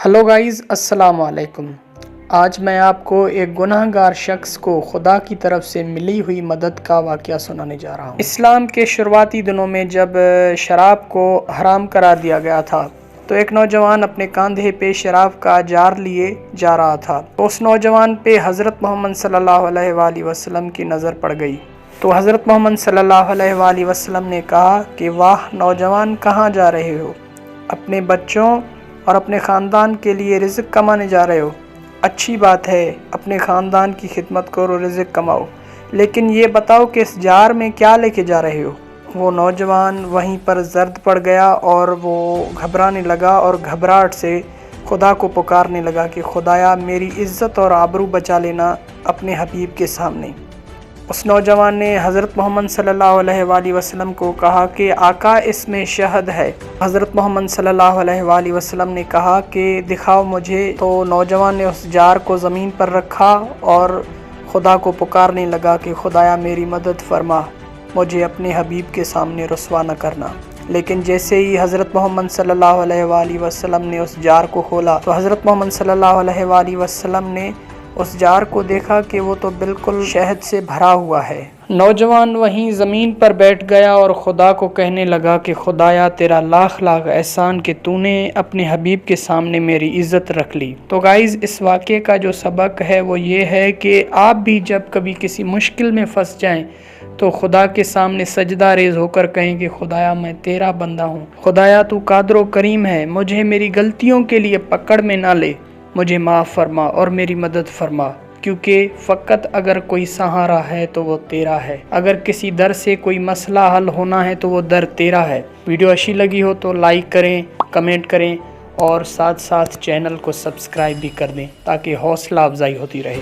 Hello guys, السلام علیکم۔ آج میں آپ کو ایک گناہ گار شخص کو خدا کی طرف سے ملی ہوئی مدد کا واقعہ سنانے جا رہا ہوں۔ اسلام کے شروعاتی دنوں میں جب شراب کو حرام قرار دیا گیا تھا تو ایک نوجوان اپنے کاندھے پہ شراب کا جار لیے جا رہا تھا تو اس نوجوان پہ حضرت محمد صلی اللہ علیہ وآلہ وسلم کی نظر پڑ گئی تو حضرت محمد صلی اللہ علیہ وآلہ وسلم نے کہا کہ واہ نوجوان، کہاں جا رہے ہو؟ اپنے بچوں اور اپنے خاندان کے لیے رزق کمانے جا رہے ہو؟ اچھی بات ہے، اپنے خاندان کی خدمت کرو، رزق کماؤ، لیکن یہ بتاؤ کہ اس جار میں کیا لے کے جا رہے ہو؟ وہ نوجوان وہیں پر زرد پڑ گیا اور وہ گھبرانے لگا اور گھبراہٹ سے خدا کو پکارنے لگا کہ خدایا میری عزت اور آبرو بچا لینا اپنے حبیب کے سامنے۔ اس نوجوان نے حضرت محمد صلی اللہ علیہ وآلہ وسلم کو کہا کہ آقا اس میں شہد ہے۔ حضرت محمد صلی اللہ علیہ وآلہ وسلم نے کہا کہ دکھاؤ مجھے۔ تو نوجوان نے اس جار کو زمین پر رکھا اور خدا کو پکارنے لگا کہ خدایا میری مدد فرما، مجھے اپنے حبیب کے سامنے رسوا نہ کرنا۔ لیکن جیسے ہی حضرت محمد صلی اللہ علیہ وآلہ وسلم نے اس جار کو کھولا تو حضرت محمد صلی اللہ علیہ وآلہ وسلم نے اس جار کو دیکھا کہ وہ تو بالکل شہد سے بھرا ہوا ہے۔ نوجوان وہیں زمین پر بیٹھ گیا اور خدا کو کہنے لگا کہ خدایا تیرا لاکھ لاکھ احسان کہ تو نے اپنے حبیب کے سامنے میری عزت رکھ لی۔ تو گائز، اس واقعے کا جو سبق ہے وہ یہ ہے کہ آپ بھی جب کبھی کسی مشکل میں پھنس جائیں تو خدا کے سامنے سجدہ ریز ہو کر کہیں کہ خدایا میں تیرا بندہ ہوں، خدایا تو قادر و کریم ہے، مجھے میری غلطیوں کے لیے پکڑ میں نہ لے، مجھے معاف فرما اور میری مدد فرما، کیونکہ فقط اگر کوئی سہارا ہے تو وہ تیرا ہے، اگر کسی در سے کوئی مسئلہ حل ہونا ہے تو وہ در تیرا ہے۔ ویڈیو اچھی لگی ہو تو لائک کریں، کمنٹ کریں اور ساتھ ساتھ چینل کو سبسکرائب بھی کر دیں تاکہ حوصلہ افزائی ہوتی رہے۔